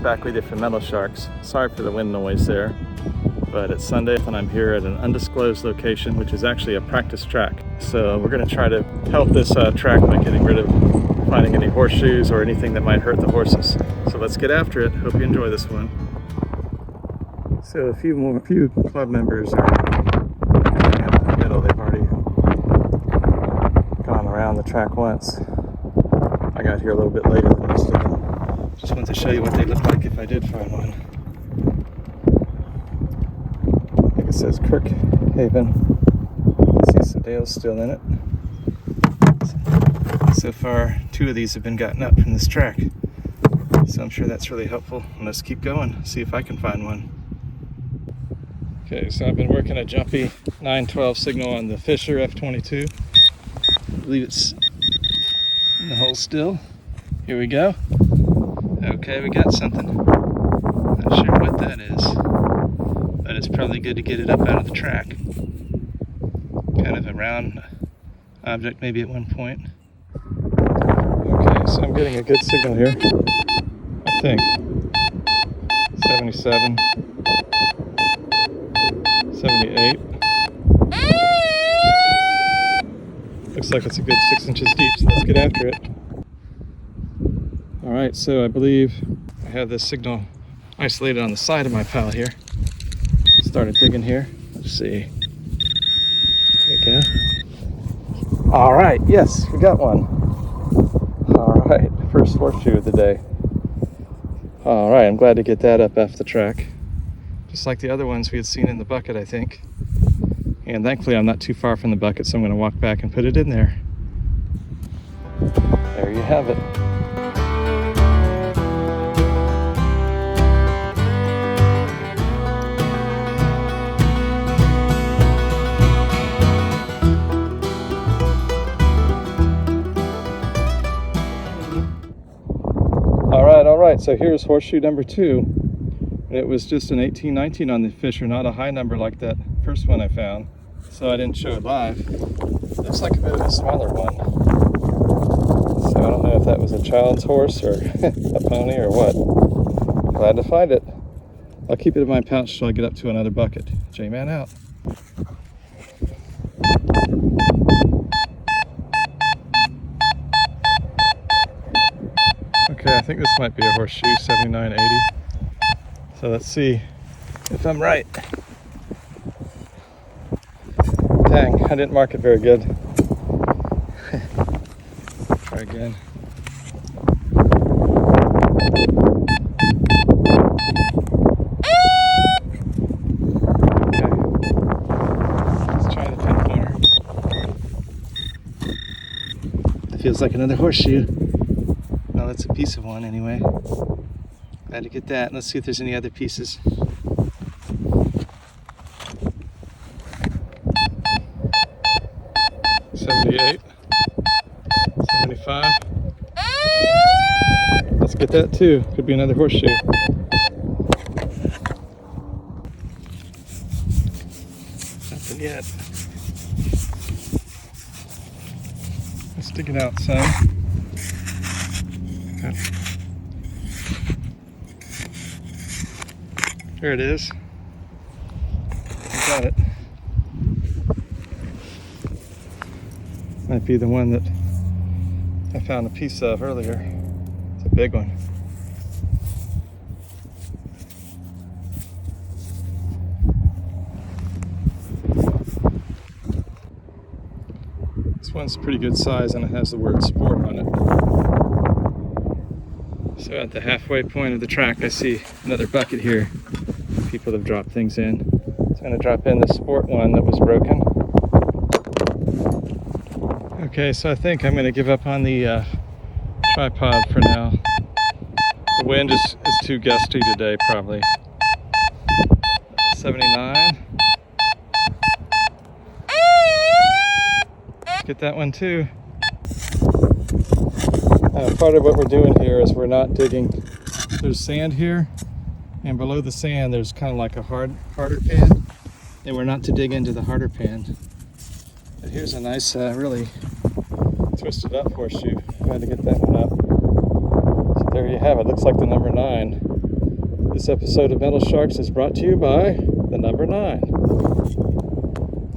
back with you from Metal Sharks. Sorry for the wind noise there, but it's Sunday and I'm here at an undisclosed location, which is actually a practice track. So we're going to try to help this track by getting rid of finding any horseshoes or anything that might hurt the horses. So let's get after it. Hope you enjoy this one. So a few club members are in the middle. They've already gone around the track once. I got here a little bit later than most of them. Just wanted to show you what they look like if I did find one. I think it says Kirkhaven. I see some Dales still in it. So far, 2 of these have been gotten up from this track. So I'm sure that's really helpful. Let's keep going, see if I can find one. Okay, so I've been working a jumpy 912 signal on the Fisher F22. I believe it's in the hole still. Here we go. Okay, we got something. Not sure what that is, but it's probably good to get it up out of the track. Kind of a round object maybe at one point. Okay, so I'm getting a good signal here. I think 77, 78. Looks like it's a good 6 inches deep, so let's get after it. All right, so I believe I have this signal isolated on the side of my pile here. Started digging here. Let's see. Okay. All right, yes, we got one. All right, first horseshoe of the day. All right, I'm glad to get that up off the track. Just like the other ones we had seen in the bucket, I think. And thankfully I'm not too far from the bucket, so I'm going to walk back and put it in there. There you have it. All right, so here's horseshoe number 2. It was just an 1819 on the Fisher, not a high number like that first one I found, so I didn't show it live. Looks like a bit of a smaller one. So I don't know if that was a child's horse or a pony or what. Glad to find it. I'll keep it in my pouch till I get up to another bucket. J-Man out. Okay, I think this might be a horseshoe, 7980. So let's see if I'm right. Dang, I didn't mark it very good. Try again. Okay. Let's try the pinpointer. It feels like another horseshoe. Well, that's a piece of one anyway. Glad to get that. Let's see if there's any other pieces. $78, $75. Let's get that too. Could be another horseshoe. Nothing yet. Let's dig it out some. Okay. There it is. I got it. Might be the one that I found a piece of earlier. It's a big one. This one's pretty good size and it has the word sport on it. So at the halfway point of the track, I see another bucket here. People have dropped things in. So I'm going to drop in the sport one that was broken. Okay, so I think I'm going to give up on the tripod for now. The wind is too gusty today, probably. 79. Let's get that one too. Part of what we're doing here is we're not digging. There's sand here, and below the sand there's kind of like a harder pan, and we're not to dig into the harder pan. But here's a nice, really twisted up horseshoe. Glad to get that one up. So there you have it. Looks like the number 9. This episode of Metal Sharks is brought to you by the number 9.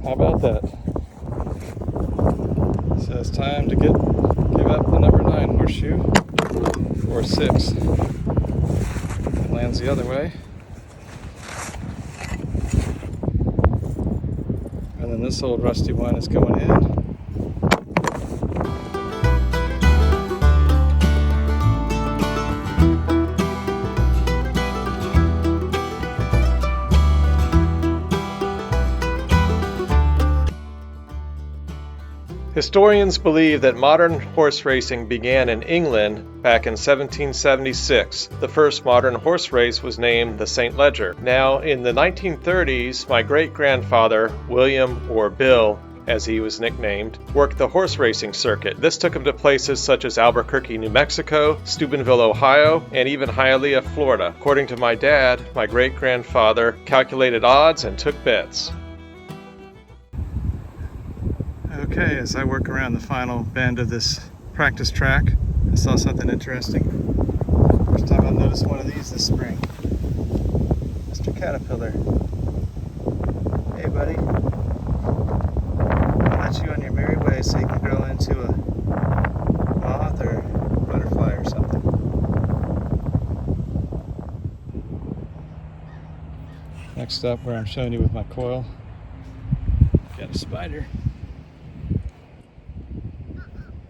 How about that? So it's time to give up the number 9 horseshoe, or 6. It lands the other way. And then this old rusty one is going in. Historians believe that modern horse racing began in England back in 1776. The first modern horse race was named the St. Leger. Now, in the 1930s, my great-grandfather, William, or Bill, as he was nicknamed, worked the horse racing circuit. This took him to places such as Albuquerque, New Mexico, Steubenville, Ohio, and even Hialeah, Florida. According to my dad, my great-grandfather calculated odds and took bets. Okay, as I work around the final bend of this practice track, I saw something interesting. First time I've noticed one of these this spring. Mr. Caterpillar. Hey buddy. I'll let you on your merry way so you can grow into a moth or butterfly or something. Next up, where I'm showing you with my coil, got a spider.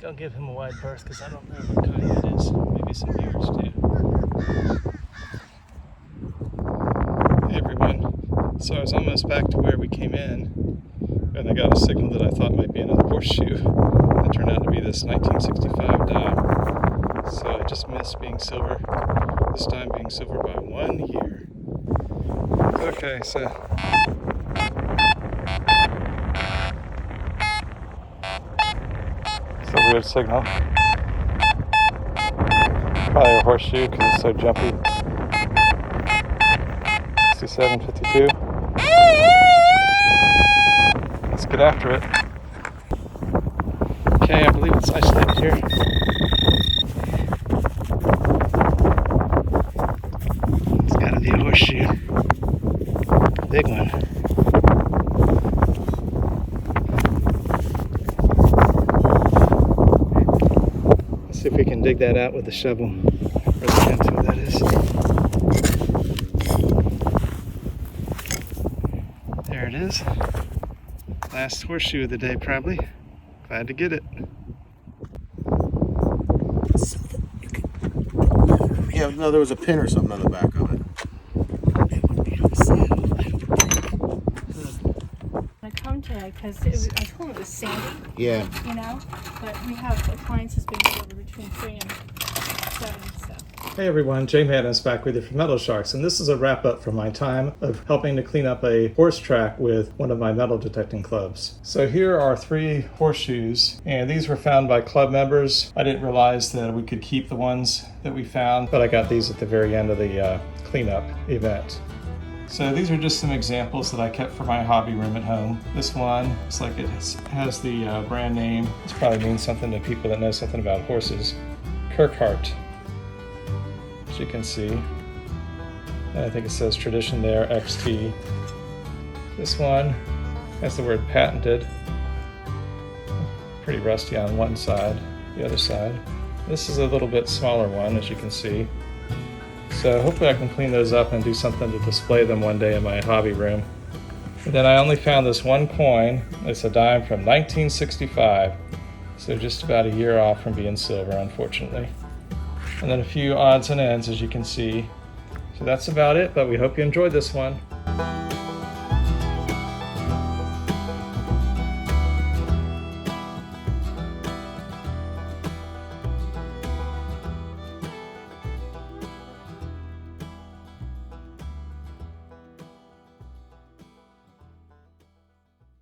I'll give him a wide berth because I don't know what kind it is. Maybe some viewers too. Hey everyone. So I was almost back to where we came in, and I got a signal that I thought might be another horseshoe. It turned out to be this 1965 dime. So I just missed being silver. This time being silver by 1 year. Okay, so weird signal. Probably a horseshoe because it's so jumpy. 67.52. Let's get after it. Okay, I believe it's isolated here. It's gotta be a horseshoe. Big one. See if we can dig that out with the shovel, or the hand tool, that is. There it is. Last horseshoe of the day, probably. Glad to get it. Yeah, no, there was a pin or something on the back of it. I come today because I told him it was sandy. Yeah. You know, but we have appliances being delivered between 3 and 7. So. Hey everyone, Jay Madden's back with you from Metal Sharks, and this is a wrap up from my time of helping to clean up a horse track with one of my metal detecting clubs. So here are 3 horseshoes, and these were found by club members. I didn't realize that we could keep the ones that we found, but I got these at the very end of the cleanup event. So these are just some examples that I kept for my hobby room at home. This one looks like it has the brand name. This probably means something to people that know something about horses. Kirkhart, as you can see. And I think it says Tradition there, XT. This one has the word patented. Pretty rusty on one side, the other side. This is a little bit smaller one, as you can see. So hopefully I can clean those up and do something to display them one day in my hobby room. And then I only found this one coin. It's a dime from 1965. So just about a year off from being silver, unfortunately. And then a few odds and ends, as you can see. So that's about it, but we hope you enjoyed this one.